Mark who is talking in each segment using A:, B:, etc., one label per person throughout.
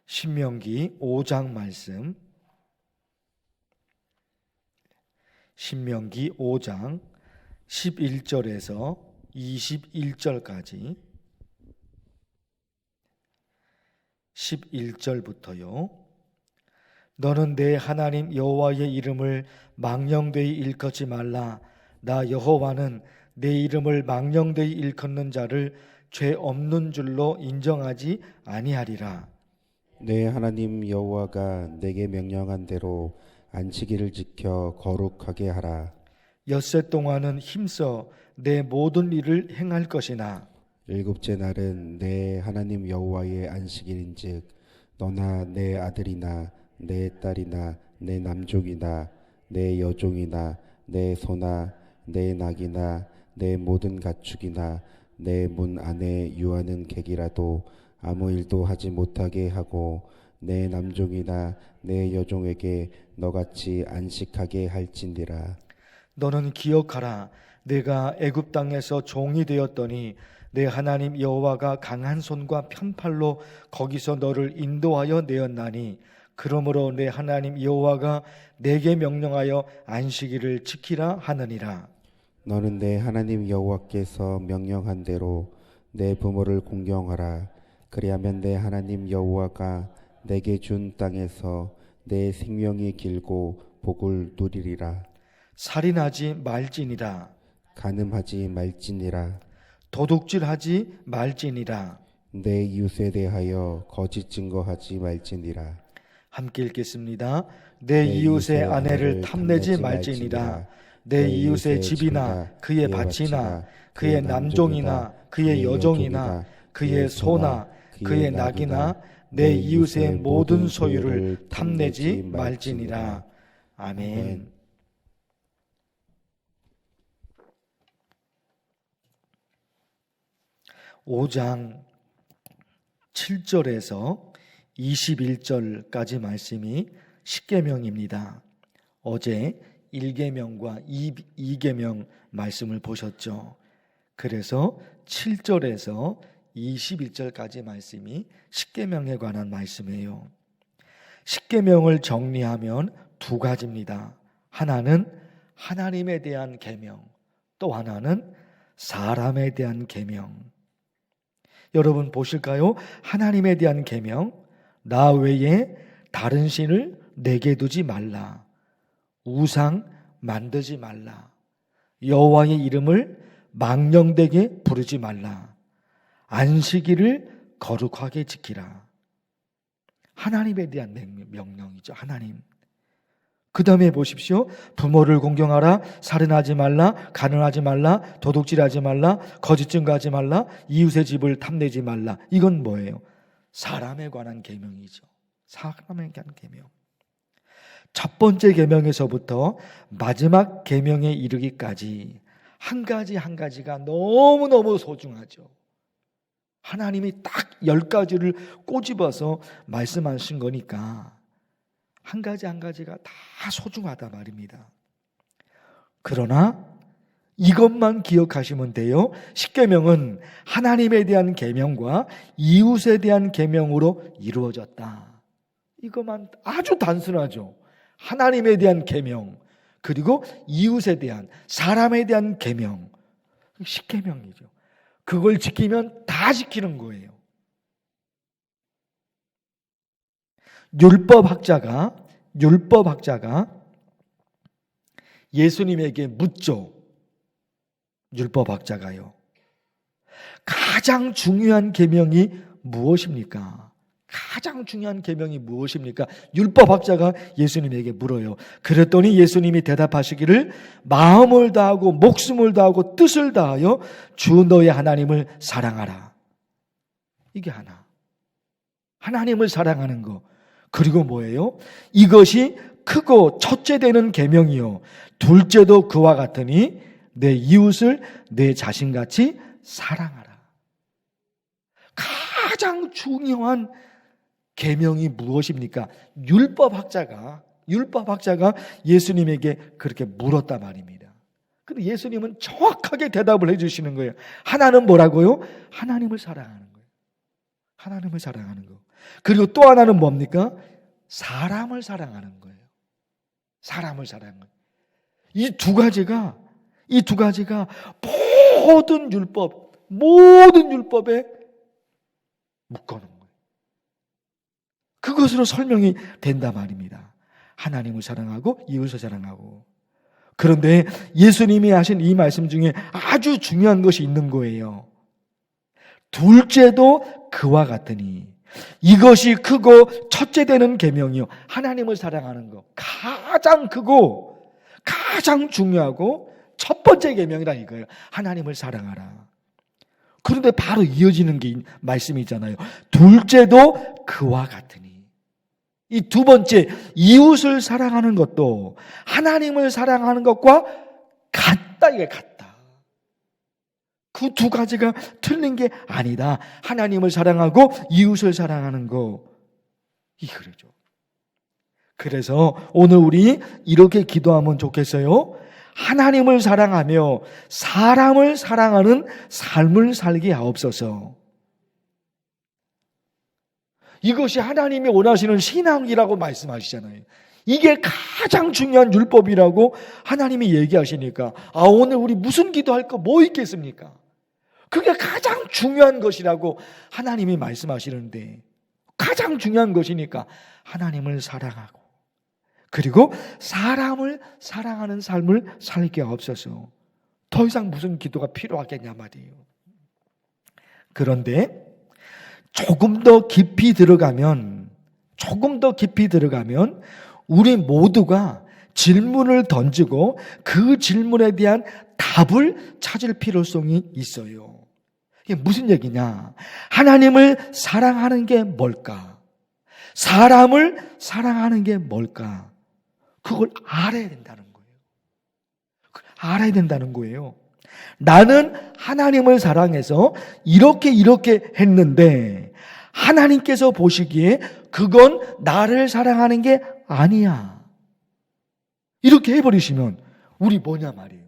A: 신명기 5장 말씀, 신명기 5장 11절에서 21절까지, 11절부터요. 너는 내 하나님 여호와의 이름을 망령되이 일컫지 말라. 나 여호와는 내 이름을 망령되이 일컫는 자를 죄 없는 줄로 인정하지 아니하리라.
B: 내 하나님 여호와가 내게 명령한 대로 안식일을 지켜 거룩하게 하라.
A: 엿새 동안은 힘써 내 모든 일을 행할 것이나
B: 일곱째 날은 내 하나님 여호와의 안식일인즉 너나 내 아들이나 내 딸이나 내 남종이나 내 여종이나 내 소나 내 낙이나 내 모든 가축이나 내 문 안에 유하는 객이라도 아무 일도 하지 못하게 하고 내 남종이나 내 여종에게 너같이 안식하게 할진니라.
A: 너는 기억하라. 내가 애굽 땅에서 종이 되었더니 내 하나님 여호와가 강한 손과 편팔로 거기서 너를 인도하여 내었나니 그러므로 내 하나님 여호와가 내게 명령하여 안식일을 지키라 하느니라.
B: 너는 내 하나님 여호와께서 명령한 대로 내 부모를 공경하라. 그리하면 내 하나님 여호와가 내게 준 땅에서 내 생명이 길고 복을 누리리라.
A: 살인하지 말지니라.
B: 간음하지 말지니라.
A: 도둑질하지 말지니라.
B: 내 이웃에 대하여 거짓 증거하지 말지니라.
A: 함께 읽겠습니다. 내 이웃의 아내를 탐내지 말지니라. 내 이웃의 집이나 그의 밭이나 그의 남종이나 그의 여종이나 그의 소나 그의 낙이나 내 이웃의 모든 소유를 탐내지 말지니라. 아멘. (5장 7절에서 21절까지) 말씀이 십계명입니다. 어제 1계명과 2계명 말씀을 보셨죠. 그래서 7절에서 21절까지 말씀이 십계명에 관한 말씀이에요. 십계명을 정리하면 두 가지입니다. 하나는 하나님에 대한 계명, 또 하나는 사람에 대한 계명. 여러분 보실까요? 하나님에 대한 계명, 나 외에 다른 신을 내게 두지 말라. 우상 만들지 말라. 여호와의 이름을 망령되게 부르지 말라. 안식일을 거룩하게 지키라. 하나님에 대한 명령이죠. 하나님. 그 다음에 보십시오. 부모를 공경하라. 살인하지 말라. 간음하지 말라. 도둑질하지 말라. 거짓 증거하지 말라. 이웃의 집을 탐내지 말라. 이건 뭐예요? 사람에 관한 계명이죠. 사람에 관한 계명. 첫 번째 계명에서부터 마지막 계명에 이르기까지 한 가지 한 가지가 너무너무 소중하죠. 하나님이 딱 10가지를 꼬집어서 말씀하신 거니까 한 가지 한 가지가 다 소중하다 말입니다. 그러나 이것만 기억하시면 돼요. 십계명은 하나님에 대한 계명과 이웃에 대한 계명으로 이루어졌다. 이것만 아주 단순하죠. 하나님에 대한 계명, 그리고 이웃에 대한, 사람에 대한 계명. 십계명이죠. 그걸 지키면 다 지키는 거예요. 율법학자가 예수님에게 묻죠. 율법학자가요. 가장 중요한 계명이 무엇입니까? 가장 중요한 계명이 무엇입니까? 율법학자가 예수님에게 물어요. 그랬더니 예수님이 대답하시기를 마음을 다하고 목숨을 다하고 뜻을 다하여 주 너의 하나님을 사랑하라. 이게 하나. 하나님을 사랑하는 거. 그리고 뭐예요? 이것이 크고 첫째 되는 계명이요. 둘째도 그와 같으니 내 이웃을 내 자신같이 사랑하라. 가장 중요한 계명이 무엇입니까? 율법학자가 예수님에게 그렇게 물었단 말입니다. 근데 예수님은 정확하게 대답을 해주시는 거예요. 하나는 뭐라고요? 하나님을 사랑하는 거예요. 하나님을 사랑하는 거. 그리고 또 하나는 뭡니까? 사람을 사랑하는 거예요. 사람을 사랑하는 거예요. 이 두 가지가 모든 율법에 묶어놓은 거예요. 그것으로 설명이 된단 말입니다. 하나님을 사랑하고 이웃을 사랑하고. 그런데 예수님이 하신 이 말씀 중에 아주 중요한 것이 있는 거예요. 둘째도 그와 같으니. 이것이 크고 첫째 되는 계명이요, 하나님을 사랑하는 것. 가장 크고 가장 중요하고 첫 번째 계명이라 이거예요. 하나님을 사랑하라. 그런데 바로 이어지는 게 말씀이 있잖아요. 둘째도 그와 같으니. 이 두 번째, 이웃을 사랑하는 것도 하나님을 사랑하는 것과 같다. 이게 같다. 그 두 가지가 틀린 게 아니다. 하나님을 사랑하고 이웃을 사랑하는 거, 이거죠. 그래서 오늘 우리 이렇게 기도하면 좋겠어요. 하나님을 사랑하며 사람을 사랑하는 삶을 살게 하옵소서. 이것이 하나님이 원하시는 신앙이라고 말씀하시잖아요. 이게 가장 중요한 율법이라고 하나님이 얘기하시니까, 오늘 우리 무슨 기도할 거 뭐 있겠습니까? 그게 가장 중요한 것이라고 하나님이 말씀하시는데, 가장 중요한 것이니까 하나님을 사랑하고 그리고 사람을 사랑하는 삶을 살게 없어서 더 이상 무슨 기도가 필요하겠냐 말이에요. 그런데 조금 더 깊이 들어가면 우리 모두가 질문을 던지고 그 질문에 대한 답을 찾을 필요성이 있어요. 이게 무슨 얘기냐? 하나님을 사랑하는 게 뭘까? 사람을 사랑하는 게 뭘까? 그걸 알아야 된다는 거예요. 알아야 된다는 거예요. 나는 하나님을 사랑해서 이렇게 했는데 하나님께서 보시기에 그건 나를 사랑하는 게 아니야. 이렇게 해버리시면 우리 뭐냐 말이에요.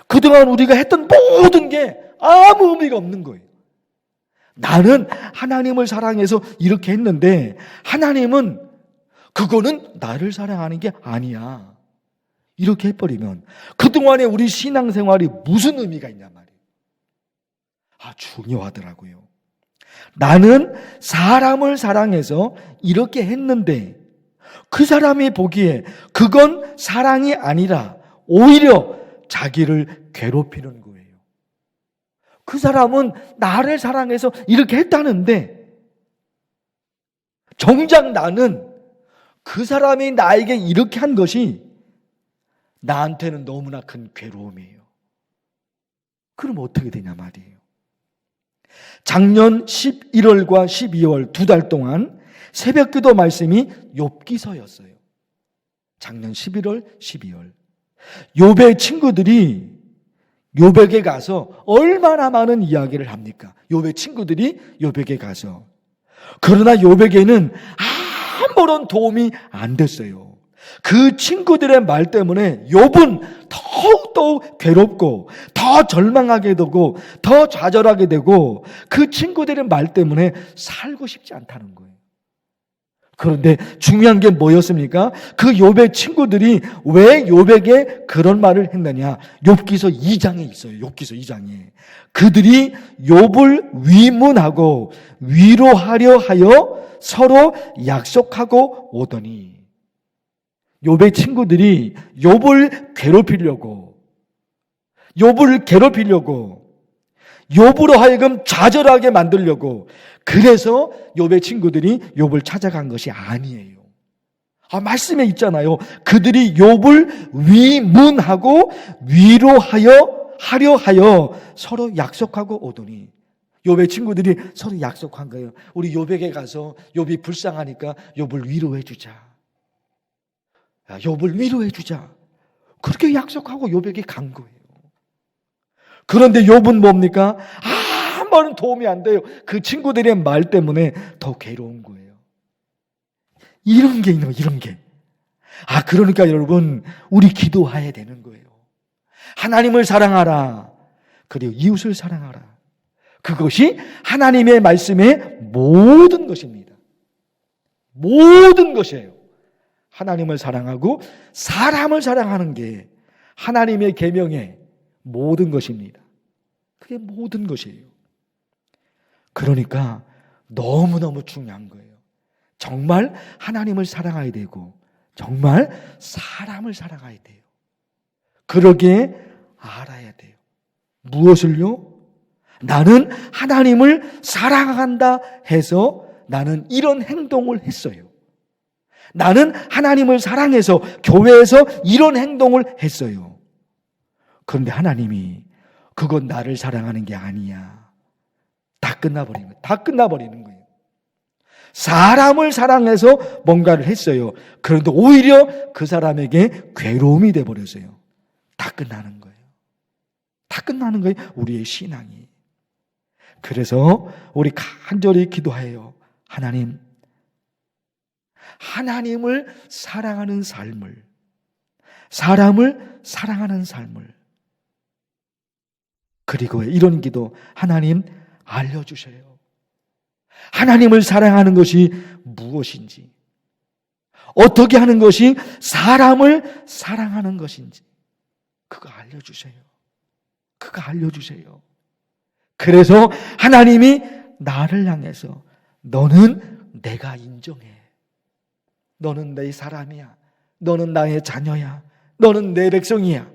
A: 그동안 우리가 했던 모든 게 아무 의미가 없는 거예요. 나는 하나님을 사랑해서 이렇게 했는데 하나님은 그거는 나를 사랑하는 게 아니야. 이렇게 해버리면 그동안의 우리 신앙생활이 무슨 의미가 있냐 말이에요. 중요하더라고요. 나는 사람을 사랑해서 이렇게 했는데 그 사람이 보기에 그건 사랑이 아니라 오히려 자기를 괴롭히는 거예요. 그 사람은 나를 사랑해서 이렇게 했다는데 정작 나는 그 사람이 나에게 이렇게 한 것이 나한테는 너무나 큰 괴로움이에요. 그럼 어떻게 되냐 말이에요. 작년 11월과 12월 2달 동안 새벽기도 말씀이 욥기서였어요. 작년 11월, 12월. 욥의 친구들이 욥에게 가서 얼마나 많은 이야기를 합니까? 욥의 친구들이 욥에게 가서. 그러나 욥에게는 아무런 도움이 안 됐어요. 그 친구들의 말 때문에 욥은 더욱더 괴롭고 더 절망하게 되고 더 좌절하게 되고 그 친구들의 말 때문에 살고 싶지 않다는 거예요. 그런데 중요한 게 뭐였습니까? 그 욥의 친구들이 왜 욥에게 그런 말을 했느냐? 욥기서 2장에 있어요. 욥기서 2장에. 그들이 욥을 위문하고 위로하려 하여 서로 약속하고 오더니, 욥의 친구들이 욥을 괴롭히려고 욥으로 하여금 좌절하게 만들려고, 그래서 욥의 친구들이 욥을 찾아간 것이 아니에요. 말씀에 있잖아요. 그들이 욥을 위문하고 위로하려 하여 서로 약속하고 오더니, 욥의 친구들이 서로 약속한 거예요. 우리 욥에게 가서 욥이 불쌍하니까 욥을 위로해 주자. 욥을 위로해 주자. 그렇게 약속하고 욥에게 간 거예요. 그런데 욥은 뭡니까? 아무런 도움이 안 돼요. 그 친구들의 말 때문에 더 괴로운 거예요. 이런 게 있는 거예요. 이런 게. 그러니까 여러분, 우리 기도해야 되는 거예요. 하나님을 사랑하라. 그리고 이웃을 사랑하라. 그것이 하나님의 말씀의 모든 것입니다. 모든 것이에요. 하나님을 사랑하고 사람을 사랑하는 게 하나님의 계명의 모든 것입니다. 그게 모든 것이에요. 그러니까 너무너무 중요한 거예요. 정말 하나님을 사랑해야 되고 정말 사람을 사랑해야 돼요. 그러기에 알아야 돼요. 무엇을요? 나는 하나님을 사랑한다 해서 나는 이런 행동을 했어요. 나는 하나님을 사랑해서 교회에서 이런 행동을 했어요. 그런데 하나님이 그건 나를 사랑하는 게 아니야. 다 끝나버리는 거예요. 다 끝나버리는 거예요. 사람을 사랑해서 뭔가를 했어요. 그런데 오히려 그 사람에게 괴로움이 돼버렸어요. 다 끝나는 거예요. 다 끝나는 거예요. 우리의 신앙이. 그래서 우리 간절히 기도해요. 하나님, 하나님을 사랑하는 삶을, 사람을 사랑하는 삶을, 그리고 이런 기도 하나님 알려주세요. 하나님을 사랑하는 것이 무엇인지, 어떻게 하는 것이 사람을 사랑하는 것인지 그거 알려주세요. 그거 알려주세요. 그래서 하나님이 나를 향해서 너는 내가 인정해. 너는 내 사람이야. 너는 나의 자녀야. 너는 내 백성이야.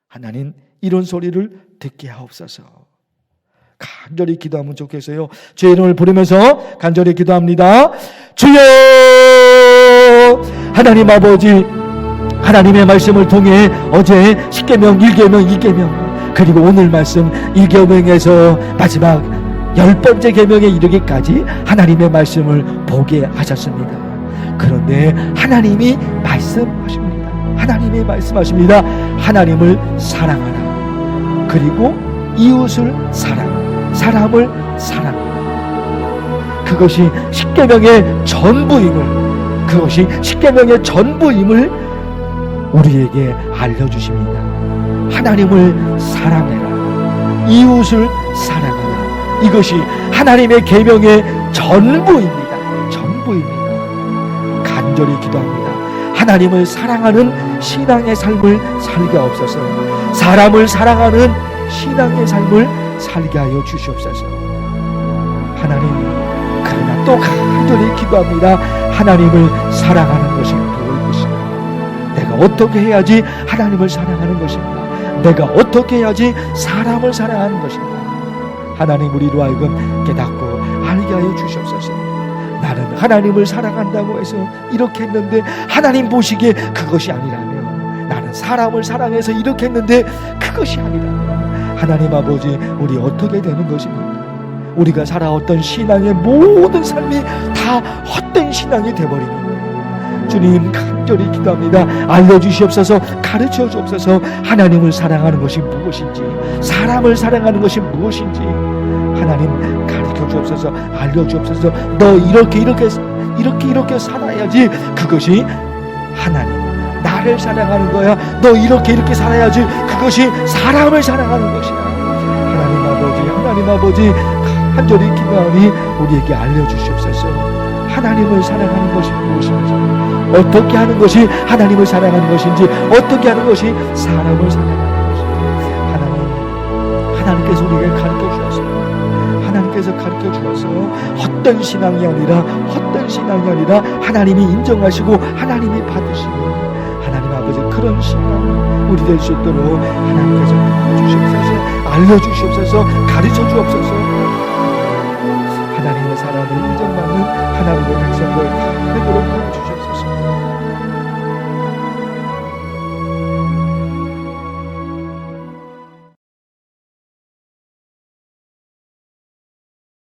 A: 하나님 이런 소리를 듣게 하옵소서. 간절히 기도하면 좋겠어요. 주의 이름을 부르면서 간절히 기도합니다. 주여, 하나님 아버지, 하나님의 말씀을 통해 어제 10계명, 1계명, 2계명, 그리고 오늘 말씀 1계명에서 마지막 10번째 계명에 이르기까지 하나님의 말씀을 보게 하셨습니다. 그런데 하나님이 말씀하십니다. 하나님이 말씀하십니다. 하나님을 사랑하라. 그리고 이웃을 사랑을 사랑하라. 그것이 10계명의 전부임을, 그것이 10계명의 전부임을 우리에게 알려주십니다. 하나님을 사랑해라. 이웃을 사랑하라. 이것이 하나님의 계명의 전부입니다. 전부입니다. 간절히 기도합니다. 하나님을 사랑하는 신앙의 삶을 살게 하옵소서. 사람을 사랑하는 신앙의 삶을 살게 하여 주시옵소서. 하나님, 그러나 또 간절히 기도합니다. 하나님을 사랑하는 것이 무엇인가? 내가 어떻게 해야지 하나님을 사랑하는 것인가? 내가 어떻게 해야지 사람을 사랑하는 것인가? 하나님, 우리로 하여금 깨닫고 알게 하여 주시옵소서. 나는 하나님을 사랑한다고 해서 이렇게 했는데 하나님 보시기에 그것이 아니라면, 나는 사람을 사랑해서 이렇게 했는데 그것이 아니라면, 하나님 아버지, 우리 어떻게 되는 것입니까? 우리가 살아왔던 신앙의 모든 삶이 다 헛된 신앙이 되어버리는데, 주님 간절히 기도합니다. 알려주시옵소서. 가르쳐 주옵소서. 하나님을 사랑하는 것이 무엇인지, 사람을 사랑하는 것이 무엇인지 하나님 가르쳐 주옵소서. 알려 주옵소서. 너 이렇게 살아야지 그것이 하나님 나를 사랑하는 거야. 너 이렇게 살아야지 그것이 사람을 사랑하는 것이야. 하나님 아버지 간절히 기도하니 우리에게 알려주시옵소서. 하나님을 사랑하는 것이 무엇인지, 어떻게 하는 것이 하나님을 사랑하는 것인지, 어떻게 하는 것이 사람을 사랑하는 것인지 하나님께서 우리에게 가르쳐 주셨어요. 하나님께서 가르쳐 주어서 헛된 신앙이 아니라 하나님이 인정하시고 하나님이 받으시는 하나님 아버지, 그런 신앙 우리 될 수 있도록 하나님께서 주시옵소서. 알려주시옵소서. 가르쳐 주옵소서. 하나님의 사람을 인정받는 하나님의 백성들 되도록 도와주시옵소서.